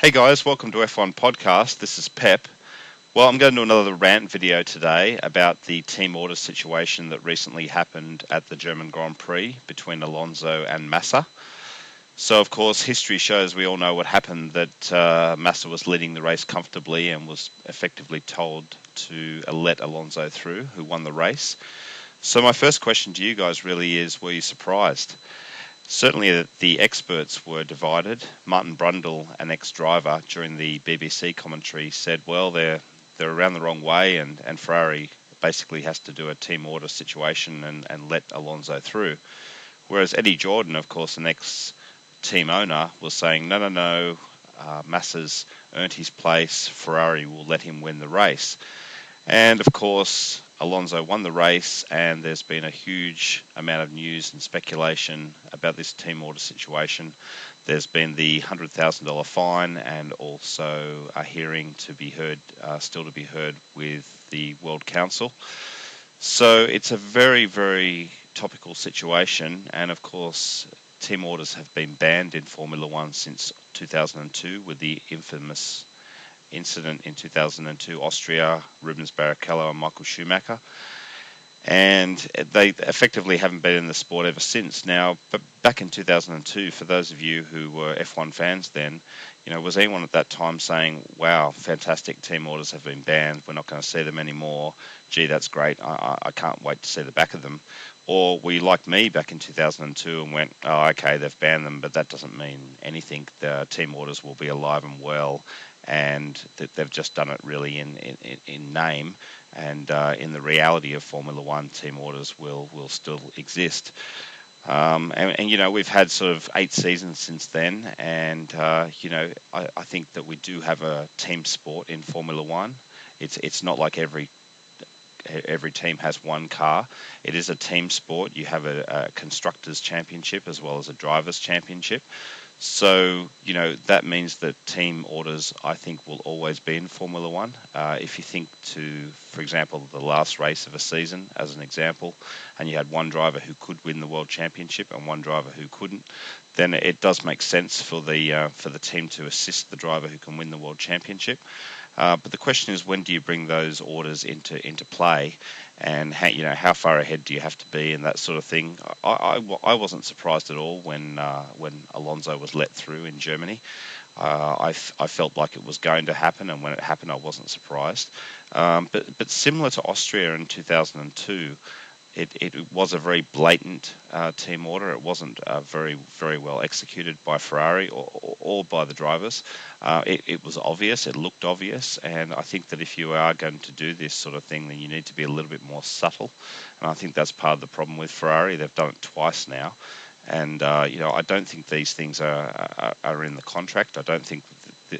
Hey guys, welcome to F1 Podcast. This is Pep. Well, I'm going to do another rant video today about the team order situation that recently happened at the German Grand Prix between Alonso and Massa. So, of course, history shows, we all know what happened, that Massa was leading the race comfortably and was effectively told to let Alonso through, who won the race. So my first question to you guys really is, were you surprised? Certainly the experts were divided. Martin Brundle, an ex-driver, during the BBC commentary said, well, they're around the wrong way and Ferrari basically has to do a team order situation and let Alonso through. Whereas Eddie Jordan, of course, an ex-team owner, was saying, no, Massa's earned his place, Ferrari will let him win the race. And of course, Alonso won the race, and there's been a huge amount of news and speculation about this team order situation. There's been the $100,000 fine, and also a hearing to be heard, still to be heard with the World Council. So it's a very, very topical situation, and of course, team orders have been banned in Formula One since 2002 with the infamous incident in 2002, Austria, Rubens Barrichello and Michael Schumacher, and they effectively haven't been in the sport ever since. Now, but back in 2002, for those of you who were F1 fans then, was anyone at that time saying, wow, fantastic, team orders have been banned, we're not going to see them anymore, gee, that's great, I can't wait to see the back of them? Or were you like me back in 2002 and went, oh, okay, they've banned them, but that doesn't mean anything, the team orders will be alive and well, and that they've just done it really in name, and in the reality of Formula One, team orders will still exist. And we've had sort of 8 seasons since then, and I think that we do have a team sport in Formula One. It's not like every team has one car. It is a team sport. You have a constructors championship as well as a drivers championship. So, that means that team orders, I think, will always be in Formula One. If you think to, for example, the last race of a season, as an example, and you had one driver who could win the World Championship and one driver who couldn't, then it does make sense for the team to assist the driver who can win the World Championship. But the question is, when do you bring those orders into play, and how far ahead do you have to be, and that sort of thing. I wasn't surprised at all when Alonso was let through in Germany. I felt like it was going to happen, and when it happened, I wasn't surprised. But similar to Austria in 2002. It was a very blatant team order. It wasn't very, very well executed by Ferrari or by the drivers. It was obvious, it looked obvious, and I think that if you are going to do this sort of thing, then you need to be a little bit more subtle. And I think that's part of the problem with Ferrari. They've done it twice now. And, I don't think these things are in the contract. I don't think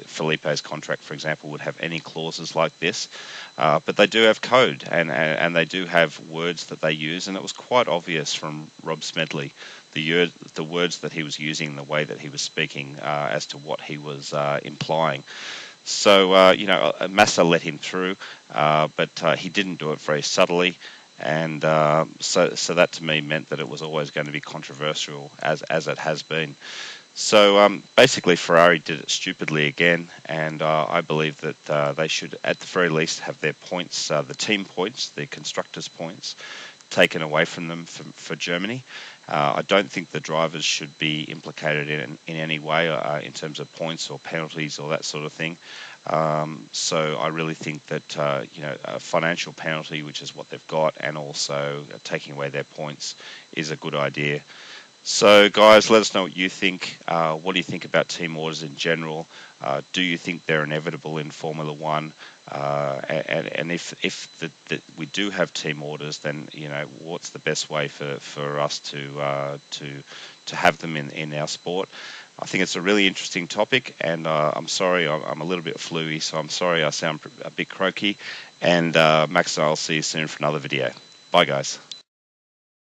Felipe's contract, for example, would have any clauses like this. But they do have code, and they do have words that they use. And it was quite obvious from Rob Smedley, the words that he was using, the way that he was speaking, as to what he was implying. So, Massa let him through, but he didn't do it very subtly. And so that to me meant that it was always going to be controversial, as it has been. So basically Ferrari did it stupidly again, and I believe that they should at the very least have their points, the team points, the constructors' points, taken away from them for Germany. I don't think the drivers should be implicated in any way in terms of points or penalties or that sort of thing. So I really think that a financial penalty, which is what they've got, and also taking away their points, is a good idea. So guys, let us know what you think. What do you think about team orders in general? Do you think they're inevitable in Formula One? And if we do have team orders, then what's the best way for us to have them in our sport? I think it's a really interesting topic, and I'm sorry I'm a little bit fluey, so I'm sorry I sound a bit croaky. And Max and I'll see you soon for another video. Bye guys.